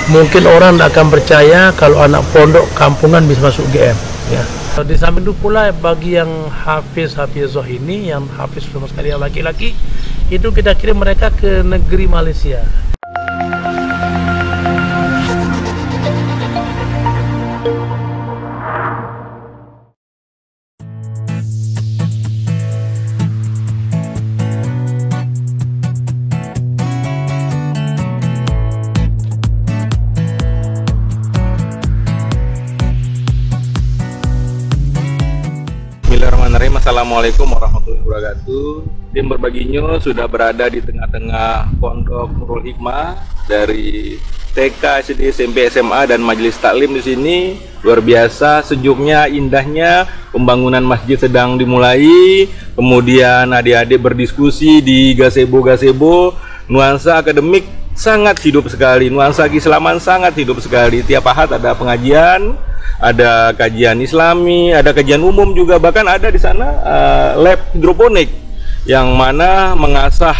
mungkin orang tidak akan percaya kalau anak pondok kampungan bisa masuk GM. Ya. Di samping itu pula bagi yang hafizah ini, yang hafiz sama sekali yang laki-laki, itu kita kirim mereka ke negeri Malaysia. Bismillahirrahmanirrahim. Assalamualaikum warahmatullahi wabarakatuh. Tim Berbagi News sudah berada di tengah-tengah Pondok Nurul Hikmah dari TK, SD, SMP, SMA dan Majelis Taklim di sini. Luar biasa sejuknya, indahnya. Pembangunan masjid sedang dimulai. Kemudian adik-adik berdiskusi di gazebo. Nuansa akademik sangat hidup sekali. Nuansa keislaman sangat hidup sekali. Tiap ahad ada pengajian, ada kajian islami, ada kajian umum juga, bahkan ada di sana lab hidroponik yang mana mengasah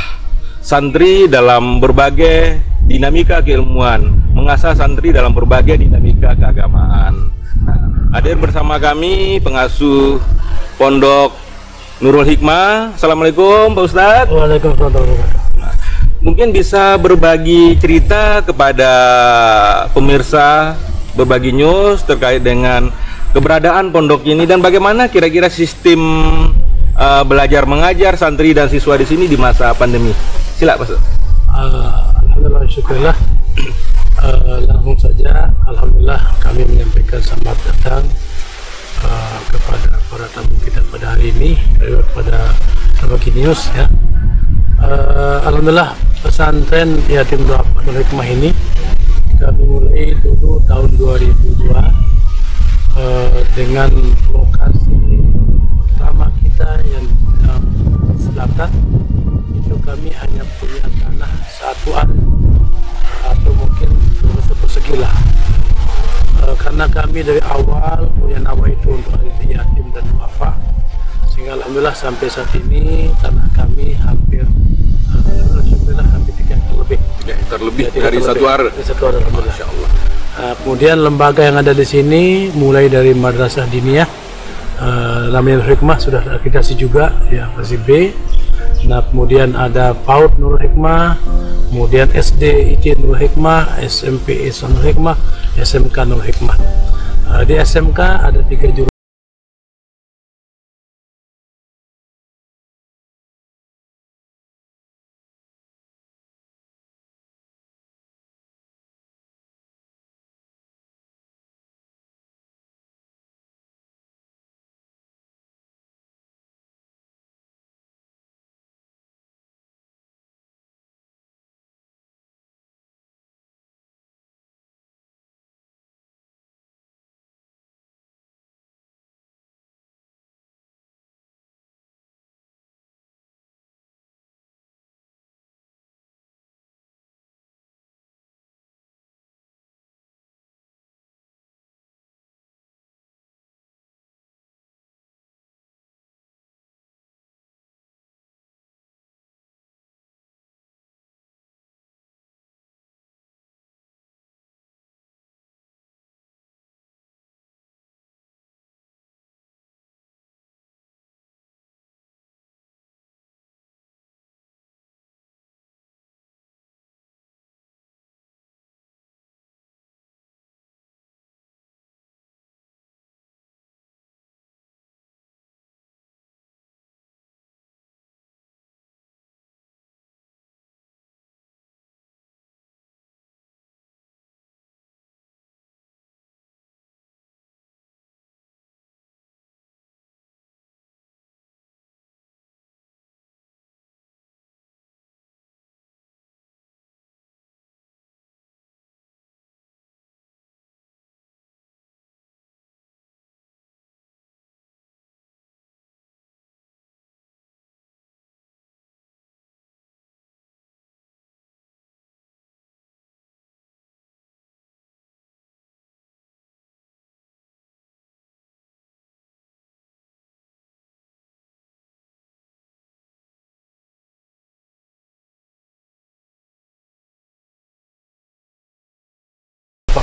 santri dalam berbagai dinamika keilmuan, mengasah santri dalam berbagai dinamika keagamaan. Nah, hadir bersama kami pengasuh Pondok Nurul Hikmah. Assalamualaikum Pak Ustadz. Waalaikumsalam. Mungkin bisa berbagi cerita kepada pemirsa Berbagi News terkait dengan keberadaan pondok ini dan bagaimana kira-kira sistem belajar mengajar santri dan siswa di sini di masa pandemi. Silakan Pak. Alhamdulillah, syukurlah. Langsung saja, alhamdulillah kami menyampaikan selamat datang kepada para tamu kita pada hari ini, kepada Berbagi News ya. Alhamdulillah pesantren Yatim Duafa Nurul Hikmah ini kami mulai dulu tahun 2002 dengan lokasi pertama kita yang di selatan. Itu kami hanya punya tanah satu ar atau mungkin satu persegi lah, karena kami dari awal punya nama itu untuk yatim dan duafa, sehingga alhamdulillah sampai saat ini tanah kami hampir hampir 3 hektar lebih. 3 hektar lebih dari satu ar. Alhamdulillah. Masya Allah. Kemudian lembaga yang ada di sini mulai dari madrasah diniyah namanya Nurul Hikmah sudah akreditasi juga ya, versi B. Nah, kemudian ada PAUD Nurul Hikmah, kemudian SD IT Nurul Hikmah, SMP Islam Nurul Hikmah, SMK Nurul Hikmah. Di SMK ada 3 jurusan.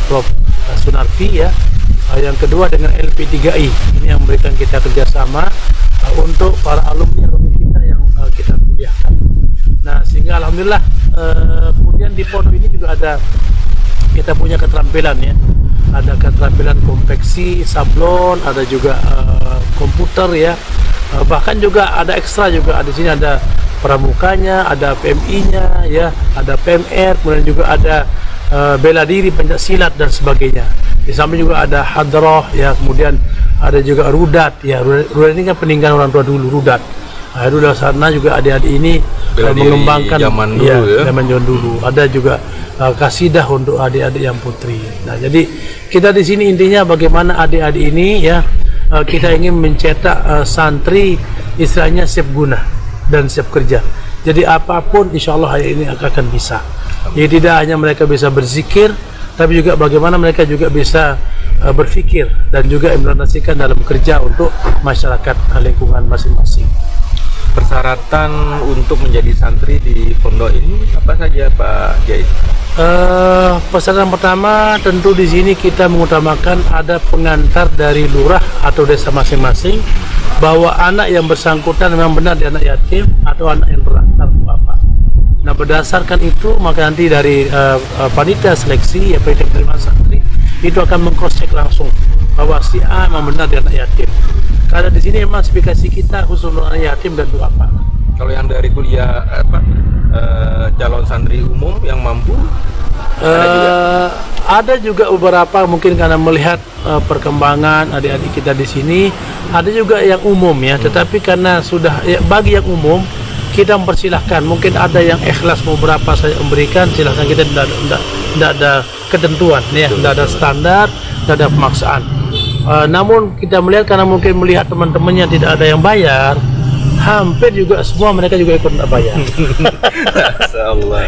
Prof. Sunarfi ya. Yang kedua dengan LP3I, ini yang memberikan kita kerjasama untuk para alumni kita yang kita kuliahkan. Nah, sehingga alhamdulillah kemudian di pondok ini juga ada, kita punya keterampilan ya, ada keterampilan konveksi, sablon, ada juga komputer ya, bahkan juga ada ekstra juga, di sini ada pramukanya, ada PMI-nya ya, ada PMR, kemudian juga ada bela diri, pencaksilat dan sebagainya. Di samping juga ada hadroh ya, kemudian ada juga rudat ya. Rudat ini kan peninggalan orang tua dulu, rudat. Nah, dulu sana juga adik-adik ini mengembangkan zaman dulu ya. Zaman dulu. Ada juga kasidah untuk adik-adik yang putri. Nah, jadi kita di sini intinya bagaimana adik-adik ini ya, kita ingin mencetak santri istilahnya siap guna dan siap kerja. Jadi apapun insya Allah hari ini akan bisa. Jadi tidak hanya mereka bisa berzikir, tapi juga bagaimana mereka juga bisa berpikir dan juga implementasikan dalam kerja untuk masyarakat lingkungan masing-masing. Persyaratan untuk menjadi santri di pondok ini apa saja Pak Kiai? Persyaratan pertama tentu di sini kita mengutamakan ada pengantar dari lurah atau desa masing-masing bahwa anak yang bersangkutan memang benar dia anak yatim atau anak yang terlantar atau apa. Nah, berdasarkan itu maka nanti dari panitia seleksi ya, panitia penerimaan santri itu akan meng-cross check langsung bahwa si A memang benar dia anak yatim. Karena di sini memang spesifikasi kita khusus untuk anak yatim dan duafa. Kalau yang dari kuliah calon santri umum yang mampu ada juga beberapa mungkin karena melihat perkembangan adik-adik kita di sini, ada juga yang umum ya, tetapi karena sudah ya, bagi yang umum kita mempersilahkan, mungkin ada yang ikhlas mau berapa saya memberikan, silahkan, kita tidak ada ketentuan ya, tidak ada standar, tidak ada pemaksaan. Namun kita melihat karena mungkin melihat teman-temannya tidak ada yang bayar, hampir juga semua mereka juga ikut nggak bayar.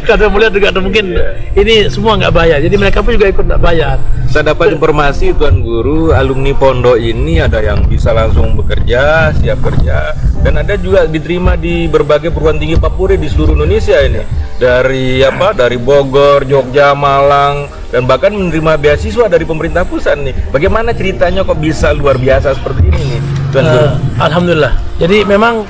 Karena melihat juga ada mungkin ini semua nggak bayar, jadi mereka pun juga ikut nggak bayar. Saya dapat informasi Tuan Guru, alumni pondok ini ada yang bisa langsung bekerja, siap kerja, dan ada juga diterima di berbagai perguruan tinggi Papua di seluruh Indonesia ini. Dari dari Bogor, Jogja, Malang, dan bahkan menerima beasiswa dari pemerintah pusat nih. Bagaimana ceritanya kok bisa luar biasa seperti ini nih, Tuan Guru? Alhamdulillah. Jadi memang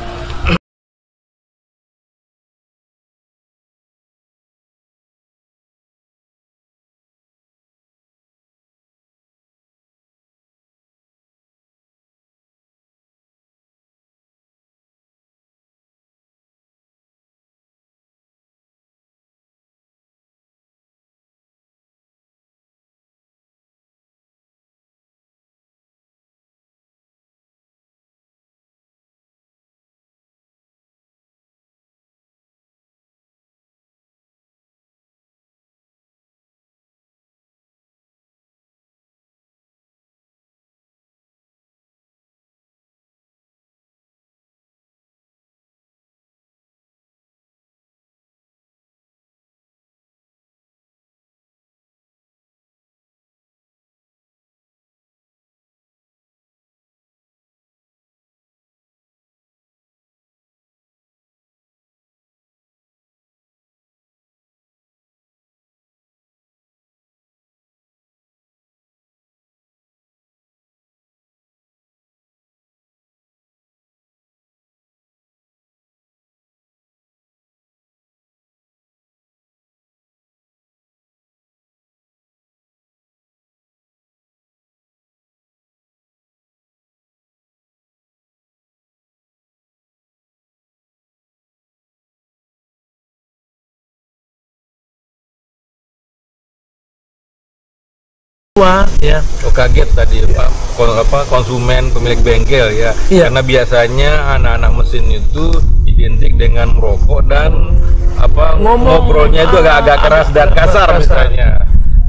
ya, kaget tadi Pak, konsumen pemilik bengkel ya, karena biasanya anak-anak mesin itu identik dengan merokok dan ngobrolnya itu agak-agak keras dan kasar misalnya.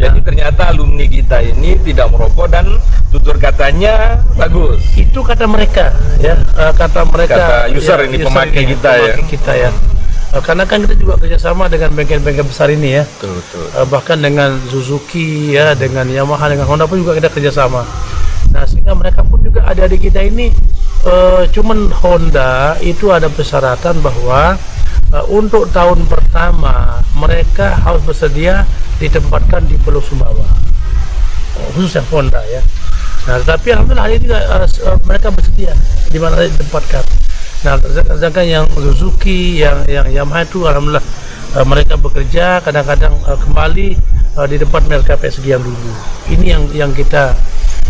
Jadi ternyata alumni kita ini tidak merokok dan tutur katanya bagus. Itu kata mereka ya, kata user ya, ini pemakai kita ya. Karena kan kita juga kerjasama dengan bengkel-bengkel besar ini ya. Betul. Bahkan dengan Suzuki ya, dengan Yamaha, dengan Honda pun juga kita kerjasama. Nah, sehingga mereka pun juga adik-adik kita ini cuman Honda itu ada persyaratan bahwa untuk tahun pertama mereka harus bersedia ditempatkan di Pulau Sumbawa. khusus yang Honda ya. Nah, tapi alhamdulillah hari ini mereka bersedia di mana ditempatkan. Nah, sedangkan yang Suzuki, yang Yamaha itu alhamdulillah mereka bekerja kadang-kadang kembali di tempat mereka PSG yang dulu. Ini yang kita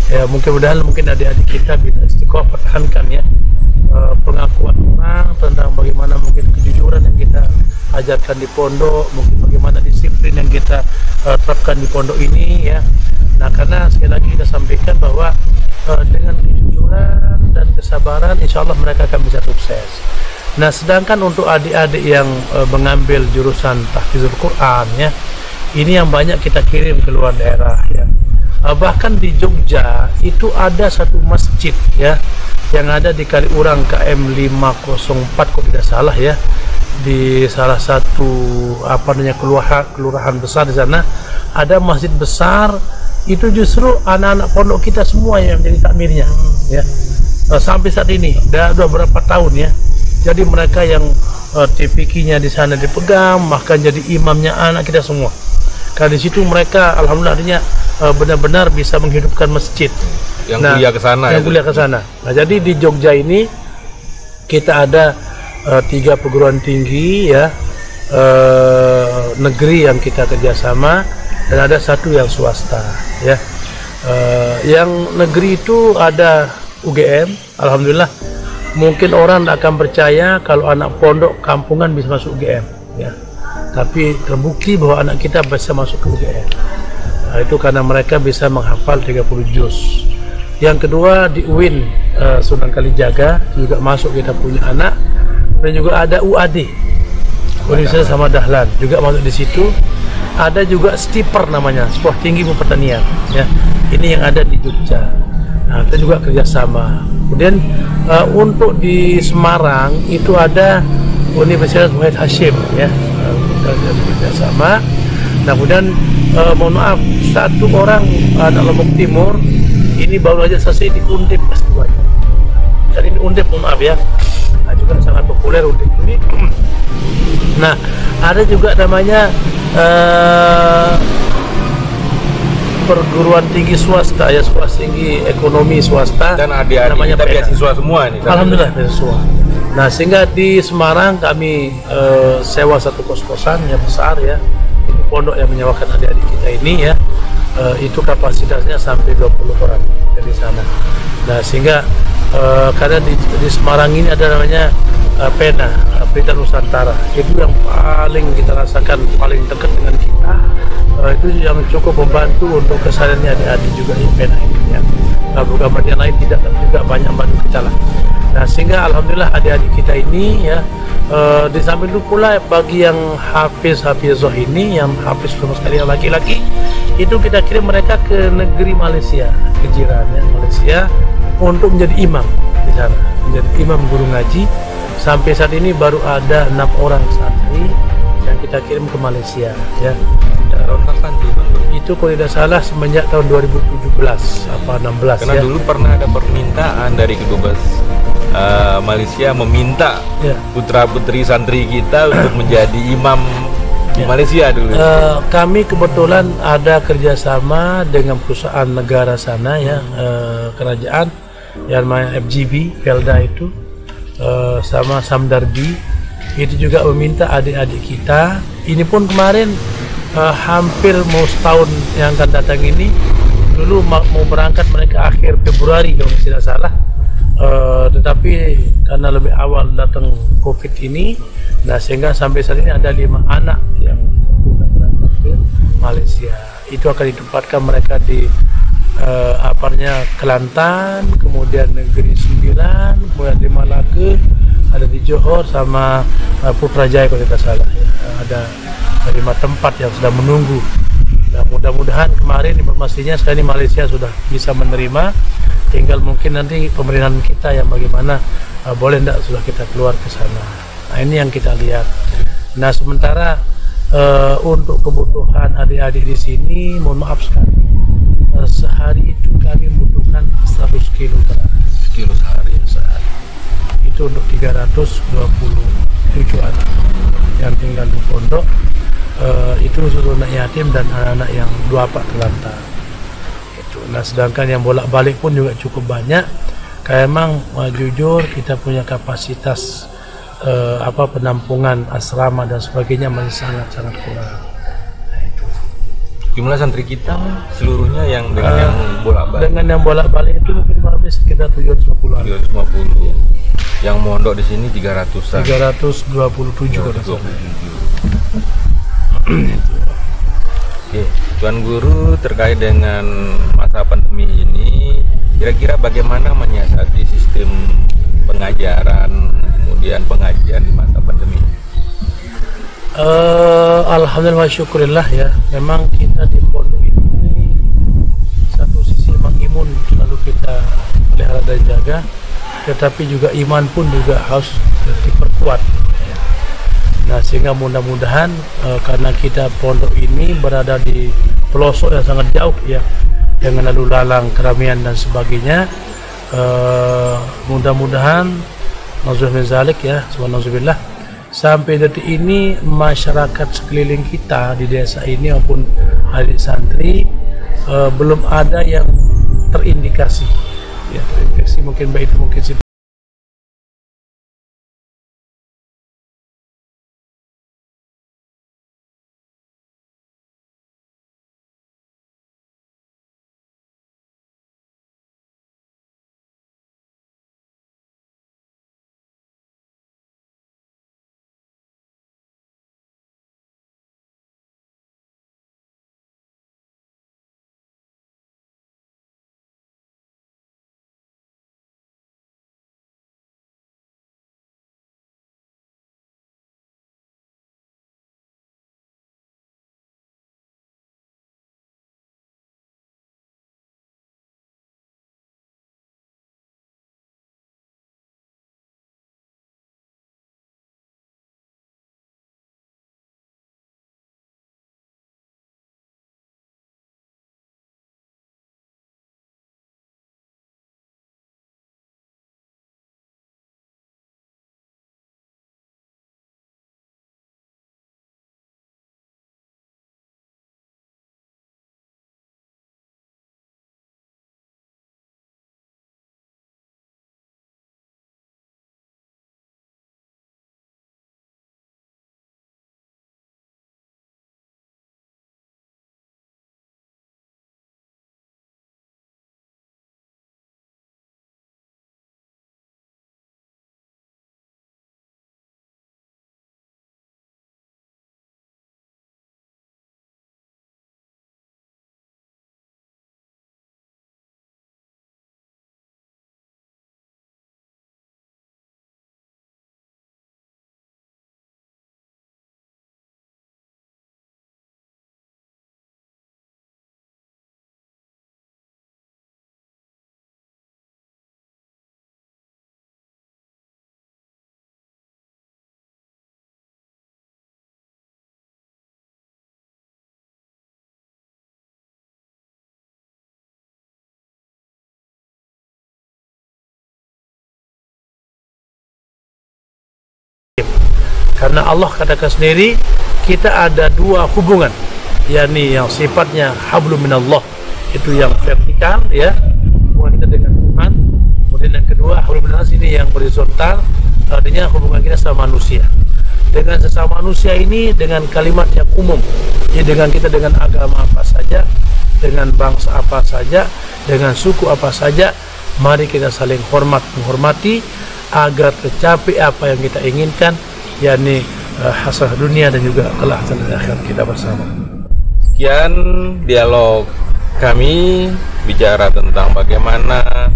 ya, mudah-mudahan mungkin adik-adik kita bisa istiqomah pertahankan ya pengakuan orang tentang bagaimana mungkin kejujuran yang kita ajarkan di pondok, mungkin bagaimana disiplin yang kita terapkan di pondok ini ya. Nah, karena sekali lagi kita sampaikan bahwa dengan kejujuran dan kesabaran insya Allah mereka akan bisa sukses. Nah, sedangkan untuk adik-adik yang mengambil jurusan tahfizul Quran ya, ini yang banyak kita kirim ke luar daerah ya. Bahkan di Jogja itu ada satu masjid ya yang ada di Kaliurang KM 504 kalau tidak salah ya, di salah satu kelurahan besar di sana ada masjid besar. Itu justru anak-anak pondok kita semua yang menjadi takmirnya ya. Sampai saat ini sudah berapa tahun ya. Jadi mereka yang TPQ-nya di sana dipegang, bahkan jadi imamnya anak kita semua. Karena di situ mereka alhamdulillah benar-benar bisa menghidupkan masjid. Yang kuliah ke sana. Yang kuliah ke sana. Nah, jadi di Jogja ini kita ada 3 perguruan tinggi ya negeri yang kita kerjasama, dan ada 1 yang swasta ya. Yang negeri itu ada UGM, alhamdulillah. Mungkin orang tidak akan percaya kalau anak pondok kampungan bisa masuk UGM ya. Tapi terbukti bahwa anak kita bisa masuk ke UGM. Nah, itu karena mereka bisa menghafal 30 juz. Yang kedua di UIN Sunan Kalijaga juga masuk kita punya anak, dan juga ada UAD Universitas Ahmad Dahlan juga masuk di situ. Ada juga STIPER namanya, Sekolah Tinggi Pertanian ya. Ini yang ada di Jogja. Nah, kita juga kerjasama. Kemudian untuk di Semarang itu ada Universitas Wahid Hashim ya, kita kerjasama. Nah, kemudian mohon maaf, 1 orang anak Lombok Timur ini baru aja selesai di Undip S2. Jadi ini Undip, mohon maaf ya. Nah, juga sangat populer Undip ini. Nah, ada juga namanya perguruan tinggi swasta ya, swasta tinggi ekonomi swasta, dan adik-adik namanya kita beasiswa semua ini. Alhamdulillah beasiswa. Nah, sehingga di Semarang kami sewa satu kos-kosan yang besar ya, pondok yang menyewakan adik-adik kita ini ya. Itu kapasitasnya sampai 20 orang dari sana. Nah, sehingga karena di Semarang ini ada namanya PENA, Pelita Nusantara. Itu yang paling kita rasakan paling dekat dengan kita. Itu yang cukup membantu untuk kesadarannya adik-adik juga di PENA ini ya. Program yang lain tidak, juga banyak bantu kita lah. Nah, sehingga alhamdulillah adik-adik kita ini ya, di samping itu pula bagi yang hafizah ini, yang hafiz sama sekali yang laki-laki, itu kita kirim mereka ke negeri Malaysia, ke jiran ya, Malaysia, untuk menjadi imam di sana, menjadi imam guru ngaji. Sampai saat ini baru ada 6 orang santri yang kita kirim ke Malaysia ya. Tahun kapan tuh? Itu kalau tidak salah semenjak tahun 2017 apa 16 karena ya. Dulu pernah ada permintaan dari kedubes Malaysia meminta ya, putra-putri santri kita untuk menjadi imam di Malaysia dulu. Kami kebetulan ada kerjasama dengan perusahaan negara sana ya, kerajaan yang namanya FGB Felda itu, sama Samdarbi itu juga meminta adik-adik kita. Ini pun kemarin hampir mau setahun yang akan datang ini. Dulu mau berangkat mereka akhir Februari kalau tidak salah, tetapi karena lebih awal datang COVID ini, nah sehingga sampai saat ini ada 5 anak yang sudah berangkat ke Malaysia. Itu akan ditempatkan mereka di Kelantan, kemudian Negeri Sembilan, kemudian di Malaka, ada di Johor sama Putrajaya kalau tidak salah ya. Ada 5 tempat yang sudah menunggu. Nah, mudah-mudahan kemarin informasinya sekarang ini Malaysia sudah bisa menerima, tinggal mungkin nanti pemerintahan kita yang bagaimana boleh tidak sudah kita keluar ke sana. Nah, ini yang kita lihat. Nah, sementara untuk kebutuhan adik-adik di sini, mohon maaf sekali, sehari itu kami membutuhkan 100 kilo beras. Kilo sehari. Itu untuk 327 anak yang tinggal di pondok. Itu seluruh anak yatim dan anak-anak yang 2 pak telantar. itu. Nah, sedangkan yang bolak-balik pun juga cukup banyak. Kayak emang jujur kita punya kapasitas penampungan asrama dan sebagainya masih sangat-sangat kurang. Nah, itu. Jumlah santri kita seluruhnya yang dengan yang bolak-balik. Dengan yang bolak-balik itu mungkin habis sekitar 750-an. 750. Yang mondok di sini 300-an. 327 kalau salah. Oke, Tuan Guru, terkait dengan masa pandemi ini, kira-kira bagaimana menyiasati sistem pengajaran, kemudian pengajian di masa pandemi? Alhamdulillah, syukurillah ya. Memang kita di pondok ini satu sisi memang imun selalu kita pelihara dan jaga, tetapi juga iman pun juga harus diperkuat. Nah, sehingga mudah-mudahan karena kita pondok ini berada di pelosok yang sangat jauh ya, dengan lalu lalang keramaian dan sebagainya, mudah-mudahan nauzubillah ya, subhanallah, sampai detik ini masyarakat sekeliling kita di desa ini maupun adik santri belum ada yang terindikasi ya, terinfeksi, mungkin baik itu mungkin karena Allah katakan sendiri kita ada dua hubungan, yakni yang sifatnya hablum minallah, itu yang vertikal ya, hubungan kita dengan Tuhan. Kemudian yang kedua hablum minannas, ini yang horizontal, artinya hubungan kita sama manusia. Dengan sesama manusia ini dengan kalimat yang umum, ya, dengan kita dengan agama apa saja, dengan bangsa apa saja, dengan suku apa saja, mari kita saling menghormati agar tercapai apa yang kita inginkan, yakni hasanah dunia dan juga kelak hasanah akhirat kita bersama. Sekian dialog kami bicara tentang bagaimana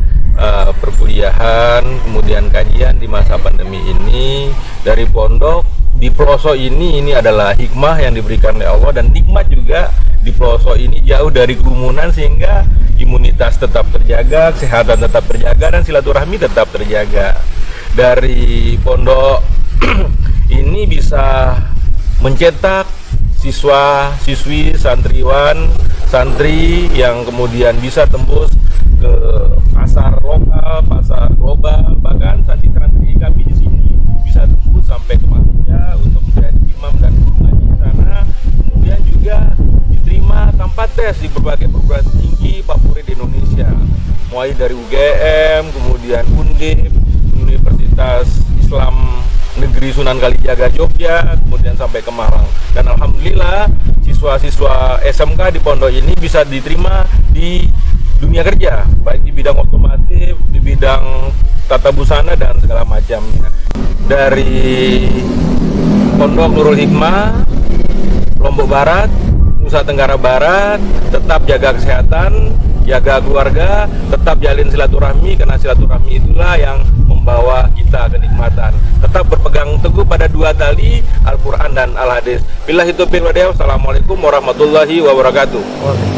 perkuliahan kemudian kajian di masa pandemi ini dari pondok di pelosok ini adalah hikmah yang diberikan oleh Allah, dan nikmat juga di pelosok ini jauh dari kerumunan sehingga imunitas tetap terjaga, kesehatan tetap terjaga, dan silaturahmi tetap terjaga. Dari pondok ini bisa mencetak siswa-siswi, santriwan, santri yang kemudian bisa tembus ke pasar lokal, pasar global, bahkan santri-santri kami di sini bisa tembus sampai ke Malaysia untuk menjadi imam dan guru ngaji di sana, kemudian juga diterima diterima tanpa tes di berbagai perguruan tinggi favorit di Indonesia, mulai dari UGM, kemudian Undip, Universitas Islam Negeri Sunan Kalijaga Jogja, kemudian sampai ke Malang. Dan alhamdulillah siswa-siswa SMK di pondok ini bisa diterima di dunia kerja, baik di bidang otomotif, di bidang tata busana dan segala macamnya. Dari Pondok Nurul Hikmah, Lombok Barat, Nusa Tenggara Barat, tetap jaga kesehatan, jaga keluarga, tetap jalin silaturahmi, karena silaturahmi itulah yang membawa kita kenikmatan. Tetap berpegang teguh pada dua tali, Al-Quran dan Al-Hadis. Billahi taufiq wal hidayah. Assalamualaikum warahmatullahi wabarakatuh.